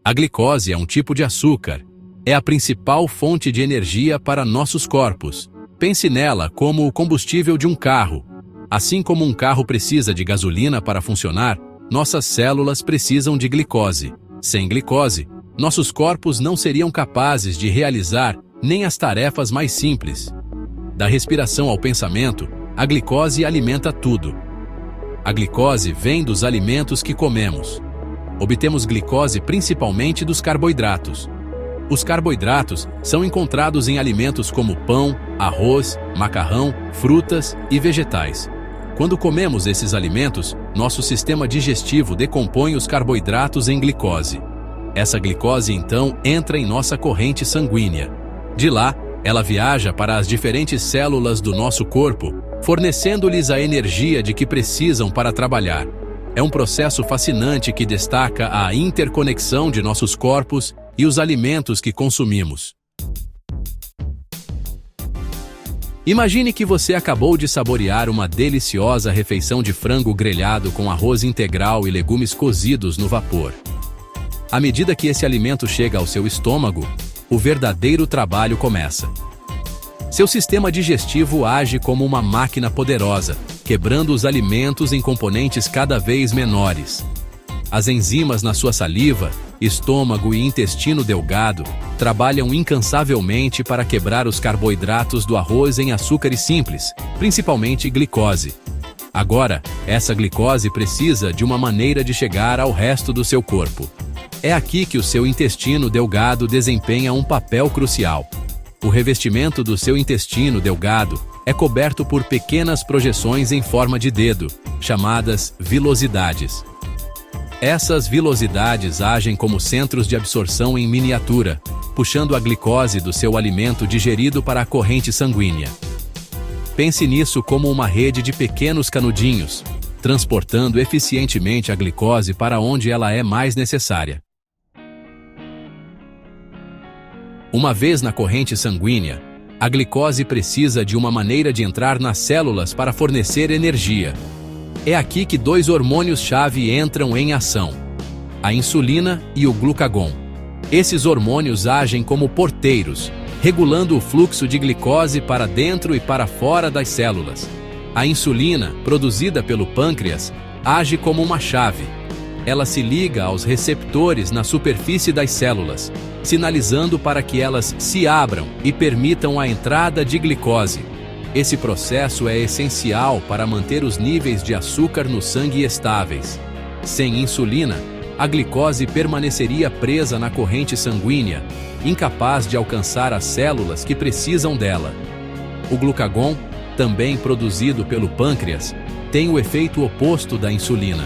A glicose é um tipo de açúcar. É a principal fonte de energia para nossos corpos. Pense nela como o combustível de um carro. Assim como um carro precisa de gasolina para funcionar, nossas células precisam de glicose. Sem glicose, nossos corpos não seriam capazes de realizar nem as tarefas mais simples. Da respiração ao pensamento, a glicose alimenta tudo. A glicose vem dos alimentos que comemos. Obtemos glicose principalmente dos carboidratos. Os carboidratos são encontrados em alimentos como pão, arroz, macarrão, frutas e vegetais. Quando comemos esses alimentos, nosso sistema digestivo decompõe os carboidratos em glicose. Essa glicose, então, entra em nossa corrente sanguínea. De lá, ela viaja para as diferentes células do nosso corpo, fornecendo-lhes a energia de que precisam para trabalhar. É um processo fascinante que destaca a interconexão de nossos corpos e os alimentos que consumimos. Imagine que você acabou de saborear uma deliciosa refeição de frango grelhado com arroz integral e legumes cozidos no vapor. À medida que esse alimento chega ao seu estômago, o verdadeiro trabalho começa. Seu sistema digestivo age como uma máquina poderosa, quebrando os alimentos em componentes cada vez menores. As enzimas na sua saliva, estômago e intestino delgado trabalham incansavelmente para quebrar os carboidratos do arroz em açúcares simples, principalmente glicose. Agora, essa glicose precisa de uma maneira de chegar ao resto do seu corpo. É aqui que o seu intestino delgado desempenha um papel crucial. O revestimento do seu intestino delgado é coberto por pequenas projeções em forma de dedo, chamadas vilosidades. Essas vilosidades agem como centros de absorção em miniatura, puxando a glicose do seu alimento digerido para a corrente sanguínea. Pense nisso como uma rede de pequenos canudinhos, transportando eficientemente a glicose para onde ela é mais necessária. Uma vez na corrente sanguínea, a glicose precisa de uma maneira de entrar nas células para fornecer energia. É aqui que dois hormônios-chave entram em ação: a insulina e o glucagon. Esses hormônios agem como porteiros, regulando o fluxo de glicose para dentro e para fora das células. A insulina, produzida pelo pâncreas, age como uma chave. Ela se liga aos receptores na superfície das células, sinalizando para que elas se abram e permitam a entrada de glicose. Esse processo é essencial para manter os níveis de açúcar no sangue estáveis. Sem insulina, a glicose permaneceria presa na corrente sanguínea, incapaz de alcançar as células que precisam dela. O glucagon, também produzido pelo pâncreas, tem o efeito oposto da insulina.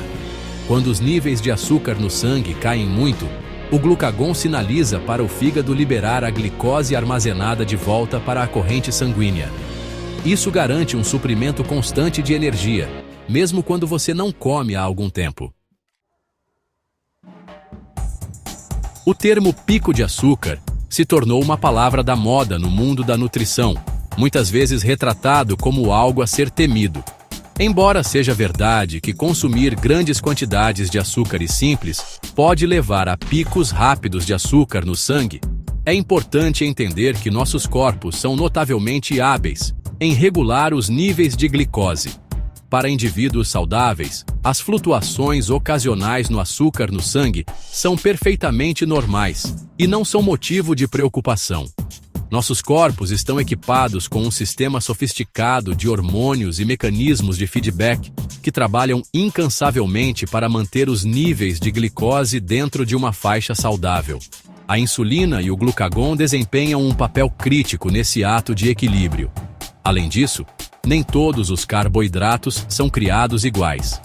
Quando os níveis de açúcar no sangue caem muito, o glucagon sinaliza para o fígado liberar a glicose armazenada de volta para a corrente sanguínea. Isso garante um suprimento constante de energia, mesmo quando você não come há algum tempo. O termo pico de açúcar se tornou uma palavra da moda no mundo da nutrição, muitas vezes retratado como algo a ser temido. Embora seja verdade que consumir grandes quantidades de açúcares simples pode levar a picos rápidos de açúcar no sangue, é importante entender que nossos corpos são notavelmente hábeis em regular os níveis de glicose. Para indivíduos saudáveis, as flutuações ocasionais no açúcar no sangue são perfeitamente normais e não são motivo de preocupação. Nossos corpos estão equipados com um sistema sofisticado de hormônios e mecanismos de feedback que trabalham incansavelmente para manter os níveis de glicose dentro de uma faixa saudável. A insulina e o glucagon desempenham um papel crítico nesse ato de equilíbrio. Além disso, nem todos os carboidratos são criados iguais.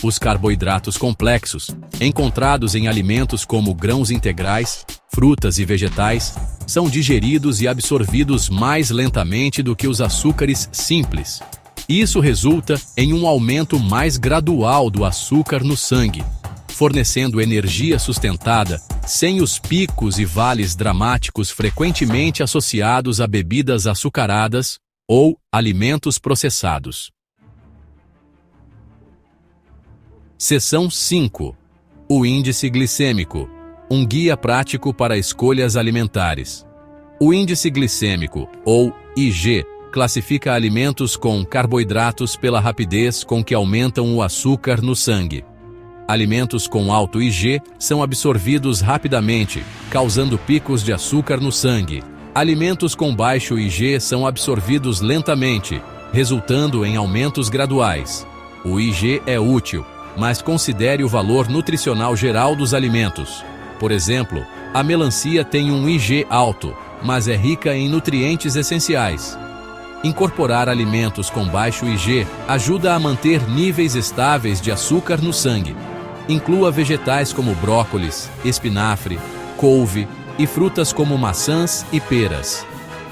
Os carboidratos complexos, encontrados em alimentos como grãos integrais, frutas e vegetais, são digeridos e absorvidos mais lentamente do que os açúcares simples. Isso resulta em um aumento mais gradual do açúcar no sangue, fornecendo energia sustentada sem os picos e vales dramáticos frequentemente associados a bebidas açucaradas ou alimentos processados. Seção 5. O índice glicêmico. um guia prático para escolhas alimentares. O índice glicêmico, ou IG, classifica alimentos com carboidratos pela rapidez com que aumentam o açúcar no sangue. Alimentos com alto IG são absorvidos rapidamente, causando picos de açúcar no sangue. Alimentos com baixo IG são absorvidos lentamente, resultando em aumentos graduais. O IG é útil, mas considere o valor nutricional geral dos alimentos. Por exemplo, a melancia tem um IG alto, mas é rica em nutrientes essenciais. Incorporar alimentos com baixo IG ajuda a manter níveis estáveis de açúcar no sangue. Inclua vegetais como brócolis, espinafre, couve e frutas como maçãs e peras.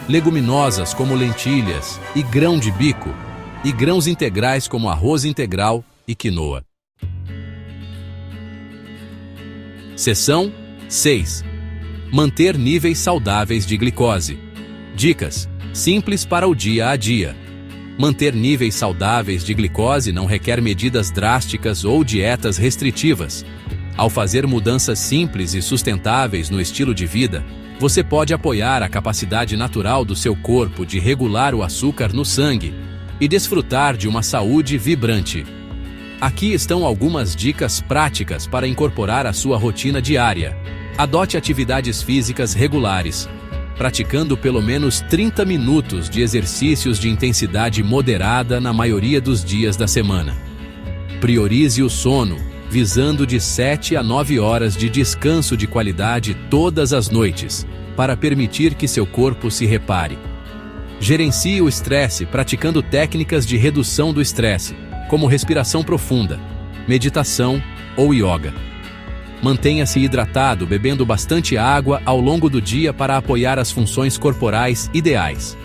Leguminosas como lentilhas e grão de bico, e grãos integrais como arroz integral e quinoa. Seção 6. Manter níveis saudáveis de glicose. Dicas simples para o dia a dia. Manter níveis saudáveis de glicose não requer medidas drásticas ou dietas restritivas. Ao fazer mudanças simples e sustentáveis no estilo de vida, você pode apoiar a capacidade natural do seu corpo de regular o açúcar no sangue e desfrutar de uma saúde vibrante. Aqui estão algumas dicas práticas para incorporar à sua rotina diária. Adote atividades físicas regulares, praticando pelo menos 30 minutos de exercícios de intensidade moderada na maioria dos dias da semana. Priorize o sono, visando de 7 a 9 horas de descanso de qualidade todas as noites, para permitir que seu corpo se repare. Gerencie o estresse praticando técnicas de redução do estresse, como respiração profunda, meditação ou yoga. Mantenha-se hidratado bebendo bastante água ao longo do dia para apoiar as funções corporais ideais.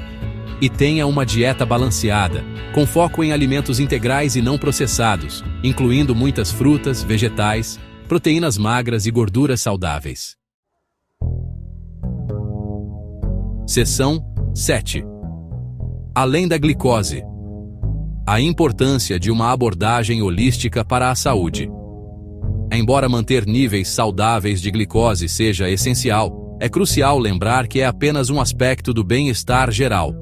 E tenha uma dieta balanceada, com foco em alimentos integrais e não processados, incluindo muitas frutas, vegetais, proteínas magras e gorduras saudáveis. Seção 7. Além da glicose. A importância de uma abordagem holística para a saúde. Embora manter níveis saudáveis de glicose seja essencial, é crucial lembrar que é apenas um aspecto do bem-estar geral.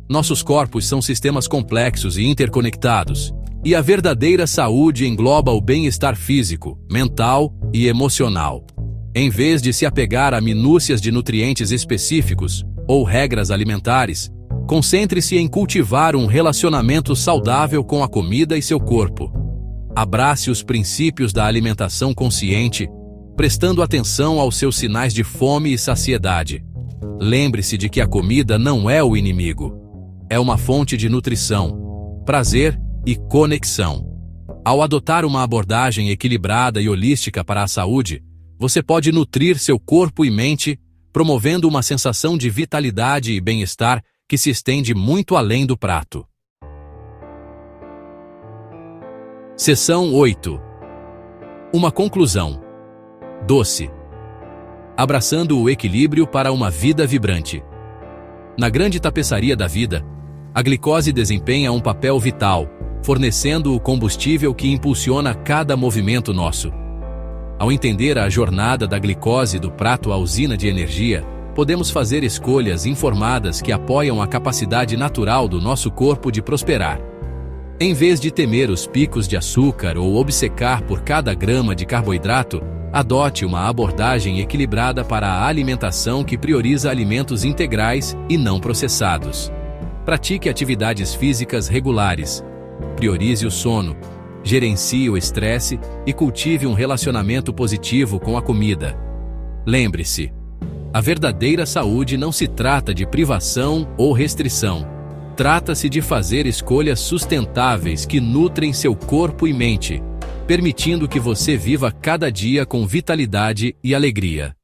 Nossos corpos são sistemas complexos e interconectados, e a verdadeira saúde engloba o bem-estar físico, mental e emocional. Em vez de se apegar a minúcias de nutrientes específicos ou regras alimentares, concentre-se em cultivar um relacionamento saudável com a comida e seu corpo. Abrace os princípios da alimentação consciente, prestando atenção aos seus sinais de fome e saciedade. Lembre-se de que a comida não é o inimigo. É uma fonte de nutrição, prazer e conexão. Ao adotar uma abordagem equilibrada e holística para a saúde, você pode nutrir seu corpo e mente, promovendo uma sensação de vitalidade e bem-estar que se estende muito além do prato. Seção 8. Uma conclusão. Doce. Abraçando o equilíbrio para uma vida vibrante. Na grande tapeçaria da vida, a glicose desempenha um papel vital, fornecendo o combustível que impulsiona cada movimento nosso. Ao entender a jornada da glicose do prato à usina de energia, podemos fazer escolhas informadas que apoiam a capacidade natural do nosso corpo de prosperar. Em vez de temer os picos de açúcar ou obcecar por cada grama de carboidrato, adote uma abordagem equilibrada para a alimentação que prioriza alimentos integrais e não processados. Pratique atividades físicas regulares. Priorize o sono. Gerencie o estresse e cultive um relacionamento positivo com a comida. Lembre-se, a verdadeira saúde não se trata de privação ou restrição. Trata-se de fazer escolhas sustentáveis que nutrem seu corpo e mente, permitindo que você viva cada dia com vitalidade e alegria.